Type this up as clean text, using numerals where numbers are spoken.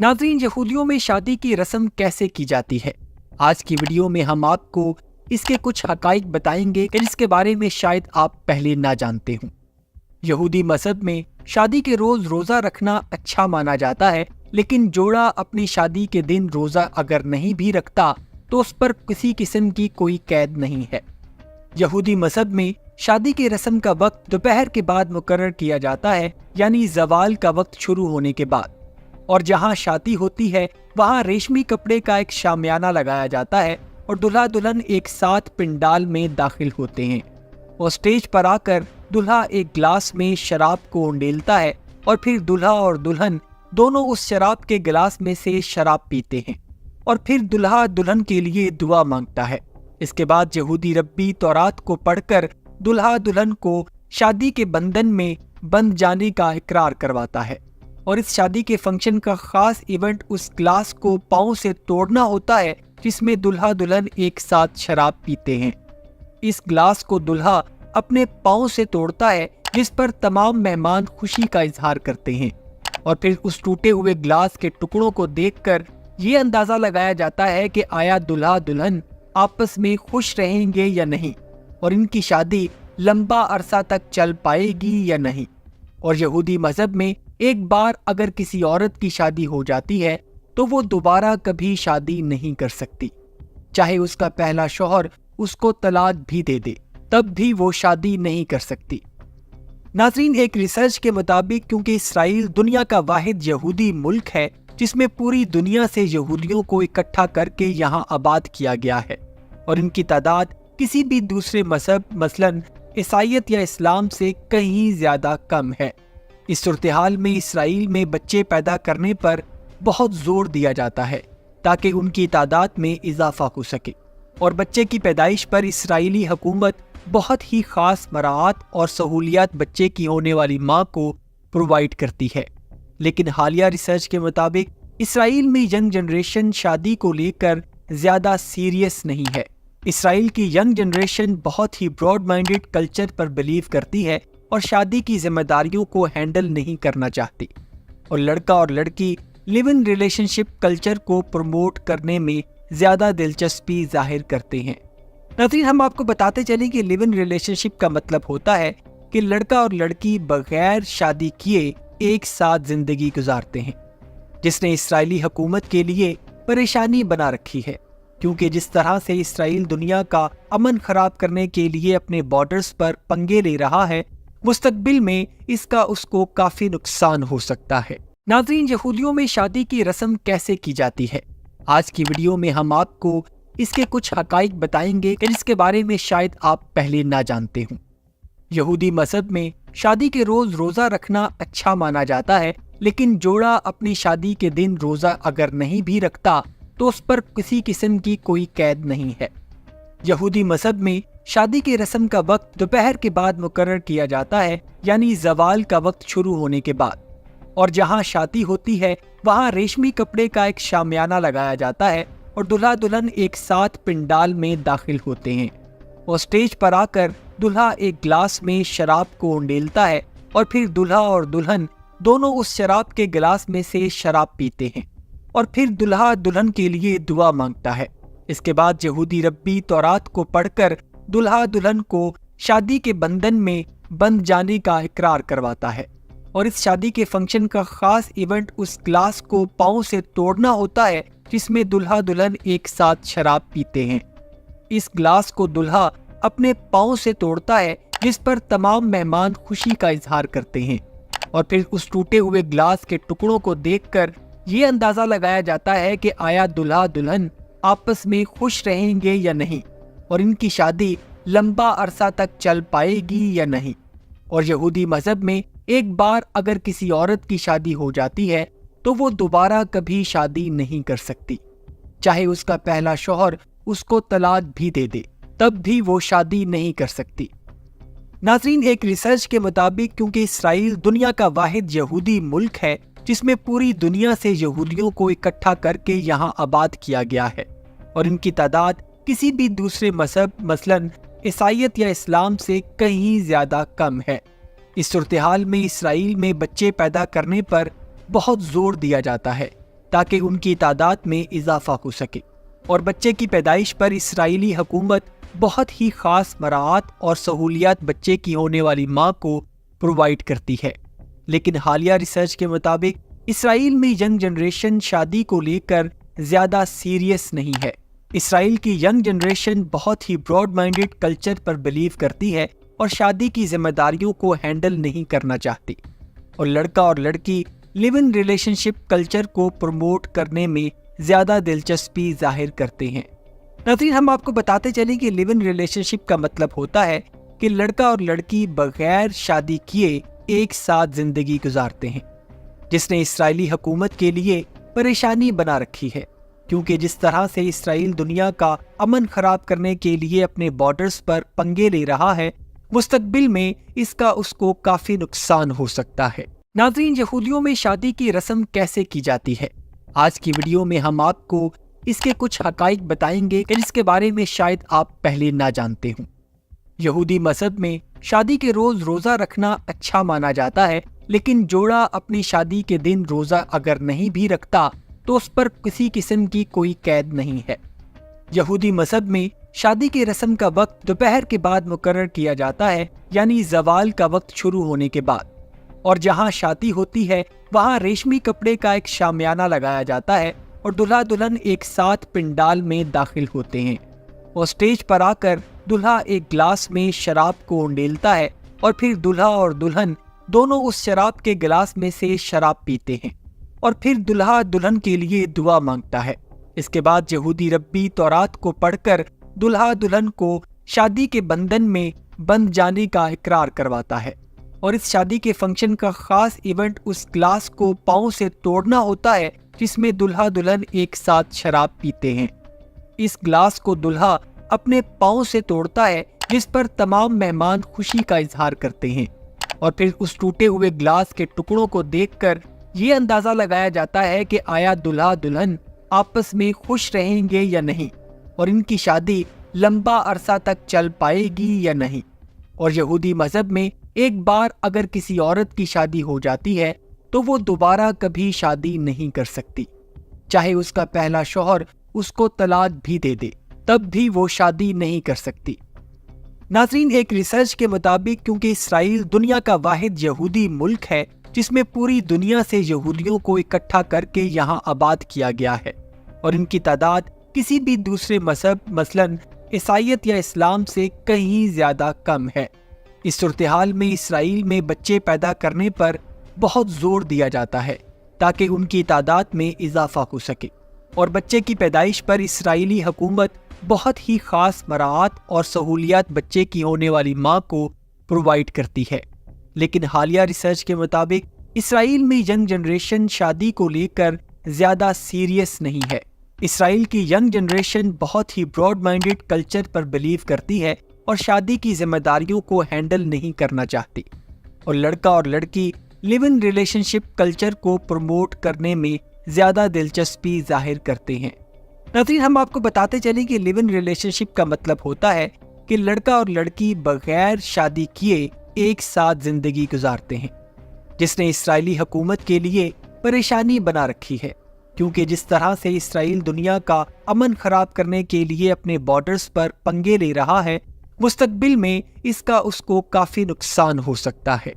नाज़रीन, यहूदियों में शादी की रस्म कैसे की जाती है? आज की वीडियो में हम आपको इसके कुछ हकाइक बताएंगे जिसके बारे में शायद आप पहले ना जानते हों। यहूदी मजहब में शादी के रोज रोजा रखना अच्छा माना जाता है, लेकिन जोड़ा अपनी शादी के दिन रोजा अगर नहीं भी रखता तो उस पर किसी किस्म की कोई कैद नहीं है। यहूदी मजहब में शादी की रस्म का वक्त दोपहर के बाद मुकर्रर किया जाता है, यानी जवाल का वक्त शुरू होने के बाद। और जहां शादी होती है वहां रेशमी कपड़े का एक शामियाना लगाया जाता है और दूल्हा दुल्हन एक साथ पिंडाल में दाखिल होते हैं और स्टेज पर आकर दूल्हा एक गिलास में शराब को उंडेलता है और फिर दूल्हा और दुल्हन दोनों उस शराब के गिलास में से शराब पीते हैं और फिर दूल्हा दुल्हन के लिए दुआ मांगता है। इसके बाद यहूदी रब्बी तौरात को पढ़कर दूल्हा दुल्हन को शादी के बंधन में बंध जाने का इकरार करवाता है और इस शादी के फंक्शन का खास इवेंट उस ग्लास को पांव से तोड़ना होता है जिसमें दूल्हा दुल्हन एक साथ शराब पीते हैं। इस ग्लास को दूल्हा अपने पांव से तोड़ता है, जिस पर तमाम मेहमान खुशी का इजहार करते हैं और फिर उस टूटे हुए ग्लास के टुकड़ों को देखकर ये अंदाजा लगाया जाता है कि आया दूल्हा दुल्हन आपस में खुश रहेंगे या नहीं और इनकी शादी लंबा अरसा तक चल पाएगी या नहीं। और यहूदी मजहब में एक बार अगर किसी औरत की शादी हो जाती है तो वो दोबारा कभी शादी नहीं कर सकती, चाहे उसका पहला शौहर उसको तलाक भी दे दे, तब भी वो शादी नहीं कर सकती। नाज़रीन, एक रिसर्च के मुताबिक क्योंकि इसराइल दुनिया का वाहिद यहूदी मुल्क है जिसमें पूरी दुनिया से यहूदियों को इकट्ठा करके यहाँ आबाद किया गया है और इनकी तादाद किसी भी दूसरे मजहब मसलन ईसाईयत या इस्लाम से कहीं ज्यादा कम है। इस सूरत-ए-हाल में इसराइल में बच्चे पैदा करने पर बहुत जोर दिया जाता है ताकि उनकी तादाद में इजाफा हो सके और बच्चे की पैदाइश पर इसराइली हुकूमत बहुत ही खास मराहत और सहूलियात बच्चे की होने वाली माँ को प्रोवाइड करती है। लेकिन हालिया रिसर्च के मुताबिक इसराइल में यंग जनरेशन शादी को लेकर ज्यादा सीरियस नहीं है। इसराइल की यंग जनरेशन बहुत ही ब्रॉड माइंडेड कल्चर पर बिलीव करती है और शादी की जिम्मेदारियों को हैंडल नहीं करना चाहती और लड़का और लड़की लिव इन रिलेशनशिप कल्चर को प्रमोट करने में ज्यादा दिलचस्पी जाहिर करते हैं। नाज़रीन, हम आपको बताते चलें कि लिव इन रिलेशनशिप का मतलब होता है कि लड़का और लड़की बगैर शादी किए एक साथ जिंदगी गुजारते हैं, जिसने इसराइली हुकूमत के लिए परेशानी बना रखी है क्योंकि जिस तरह से इसराइल दुनिया का अमन खराब करने के लिए अपने बॉर्डर्स पर पंगे ले रहा है, मुस्तकबिल में इसका उसको काफी नुकसान हो सकता है। नाज़रीन, यहूदियों में शादी की रस्म कैसे की जाती है? आज की वीडियो में हम आपको इसके कुछ हकाइक बताएंगे जिसके बारे में शायद आप पहले ना जानते हों। यहूदी मजहब में शादी के रोज रोजा रखना अच्छा माना जाता है, लेकिन जोड़ा अपनी शादी के दिन रोजा अगर नहीं भी रखता तो उस पर किसी किस्म की कोई कैद नहीं है। यहूदी मजहब में शादी की रस्म का वक्त दोपहर के बाद मुकर्रर किया जाता है, यानी जवाल का वक्त शुरू होने के बाद। और जहां शादी होती है वहां रेशमी कपड़े का एक शामियाना लगाया जाता है और दूल्हा दुल्हन एक साथ पिंडाल में दाखिल होते हैं और स्टेज पर आकर दूल्हा एक गिलास में शराब को उंडेलता है और फिर दूल्हा और दुल्हन दोनों उस शराब के गिलास में से शराब पीते हैं और फिर दूल्हा दुल्हन के लिए दुआ मांगता है। इसके बाद यहूदी रब्बी तौरात को पढ़कर दूल्हा दुल्हन को शादी के बंधन में बंध जाने का इकरार करवाता है और इस शादी के फंक्शन का खास इवेंट उस ग्लास को पांव से तोड़ना होता है जिसमें दूल्हा दुल्हन एक साथ शराब पीते हैं। इस ग्लास को दूल्हा अपने पांव से तोड़ता है, जिस पर तमाम मेहमान खुशी का इजहार करते हैं और फिर उस टूटे हुए ग्लास के टुकड़ों को देखकर ये अंदाजा लगाया जाता है कि आया दूल्हा दुल्हन आपस में खुश रहेंगे या नहीं और इनकी शादी लंबा अरसा तक चल पाएगी या नहीं। और यहूदी मजहब में एक बार अगर किसी औरत की शादी हो जाती है तो वो दोबारा कभी शादी नहीं कर सकती, चाहे उसका पहला शौहर उसको तलाक भी दे दे, तब भी वो शादी नहीं कर सकती। नाज़रीन, एक रिसर्च के मुताबिक क्योंकि इसराइल दुनिया का वाहिद यहूदी मुल्क है जिसमें पूरी दुनिया से यहूदियों को इकट्ठा करके यहाँ आबाद किया गया है और इनकी तादाद किसी भी दूसरे मजहब मसलन ईसाईयत या इस्लाम से कहीं ज्यादा कम है। इस सूरत-ए-हाल में इसराइल में बच्चे पैदा करने पर बहुत जोर दिया जाता है ताकि उनकी तादाद में इजाफा हो सके। और बच्चे की पैदाइश पर इसराइली हुकूमत बहुत ही खास मराहत और सहूलियात बच्चे की होने वाली माँ को प्रोवाइड करती है। लेकिन हालिया रिसर्च के मुताबिक इसराइल में यंग जनरेशन शादी को लेकर ज़्यादा सीरियस नहीं है। इसराइल की यंग जनरेशन बहुत ही ब्रॉड माइंडेड कल्चर पर बिलीव करती है और शादी की जिम्मेदारियों को हैंडल नहीं करना चाहती, और लड़का और लड़की लिव इन रिलेशनशिप कल्चर को प्रमोट करने में ज़्यादा दिलचस्पी जाहिर करते हैं। नाज़रीन, हम आपको बताते चलें कि लिव इन रिलेशनशिप का मतलब होता है कि लड़का और लड़की बगैर शादी किए एक साथ जिंदगी गुजारते हैं, जिसने इसराइली हुकूमत के लिए परेशानी बना रखी है, क्योंकि जिस तरह से इसराइल दुनिया का अमन खराब करने के लिए अपने बॉर्डर्स पर पंगे ले रहा है, मुस्तकबिल में इसका उसको काफी नुकसान हो सकता है। नाज़रीन, यहूदियों में शादी की रस्म कैसे की जाती है, आज की वीडियो में हम आपको इसके कुछ हकाइक बताएंगे कि जिसके बारे में शायद आप पहले ना जानते हों। यहूदी मजहब में शादी के रोज रोजा रखना अच्छा माना जाता है, लेकिन जोड़ा अपनी शादी के दिन रोजा अगर नहीं भी रखता तो उस पर किसी किस्म की कोई कैद नहीं है। यहूदी मजहब में शादी की रस्म का वक्त दोपहर के बाद मुकर्रर किया जाता है, यानी ज़वाल का वक्त शुरू होने के बाद, और जहां शादी होती है वहां रेशमी कपड़े का एक शामियाना लगाया जाता है और दुल्हा दुल्हन एक साथ पिंडाल में दाखिल होते हैं और स्टेज पर आकर दुल्हा एक गिलास में शराब को उंडेलता है और फिर दुल्हा और दुल्हन दोनों उस शराब के गिलास में से शराब पीते हैं और फिर दुल्हा दुल्हन के लिए दुआ मांगता है। इसके बाद यहूदी रब्बी तौरात को पढ़कर दुल्हा दुल्हन को शादी के बंधन में बंध जाने का इकरार करवाता है, और इस शादी के फंक्शन का खास इवेंट उस ग्लास को पांव से तोड़ना होता है जिसमें दुल्हा दुल्हन एक साथ शराब पीते हैं। इस ग्लास को दुल्हा अपने पांव से तोड़ता है, जिस पर तमाम मेहमान खुशी का इजहार करते हैं, और फिर उस टूटे हुए ग्लास के टुकड़ों को देखकर ये अंदाजा लगाया जाता है कि आया दुल्हा दुल्हन आपस में खुश रहेंगे या नहीं, और इनकी शादी लंबा अरसा तक चल पाएगी या नहीं। और यहूदी मजहब में एक बार अगर किसी औरत की शादी हो जाती है तो वो दोबारा कभी शादी नहीं कर सकती, चाहे उसका पहला शौहर उसको तलाक भी दे दे, तब भी वो शादी नहीं कर सकती। नाज़रीन, एक रिसर्च के मुताबिक क्योंकि इसराइल दुनिया का वाहिद यहूदी मुल्क है जिसमें पूरी दुनिया से यहूदियों को इकट्ठा करके यहाँ आबाद किया गया है, और इनकी तादाद किसी भी दूसरे मजहब मसलन ईसाईयत या इस्लाम से कहीं ज्यादा कम है। इस सूरत-ए-हाल में इसराइल में बच्चे पैदा करने पर बहुत जोर दिया जाता है ताकि उनकी तादाद में इजाफा हो सके, और बच्चे की पैदाइश पर इसराइली हुकूमत बहुत ही खास मराहत और सहूलियात बच्चे की होने वाली माँ को प्रोवाइड करती है। लेकिन हालिया रिसर्च के मुताबिक इसराइल में यंग जनरेशन शादी को लेकर ज़्यादा सीरियस नहीं है। इसराइल की यंग जनरेशन बहुत ही ब्रॉड माइंडेड कल्चर पर बिलीव करती है और शादी की जिम्मेदारियों को हैंडल नहीं करना चाहती, और लड़का और लड़की लिव इन रिलेशनशिप कल्चर को प्रमोट करने में ज़्यादा दिलचस्पी जाहिर करते हैं। नाज़रीन, हम आपको बताते चलें कि लिव इन रिलेशनशिप का मतलब होता है कि लड़का और लड़की बगैर शादी किए एक साथ जिंदगी गुजारते हैं, जिसने इसराइली हुकूमत के लिए परेशानी बना रखी है, क्योंकि जिस तरह से इसराइल दुनिया का अमन खराब करने के लिए अपने बॉर्डर्स पर पंगे ले रहा है, मुस्तकबिल में इसका उसको काफी नुकसान हो सकता है।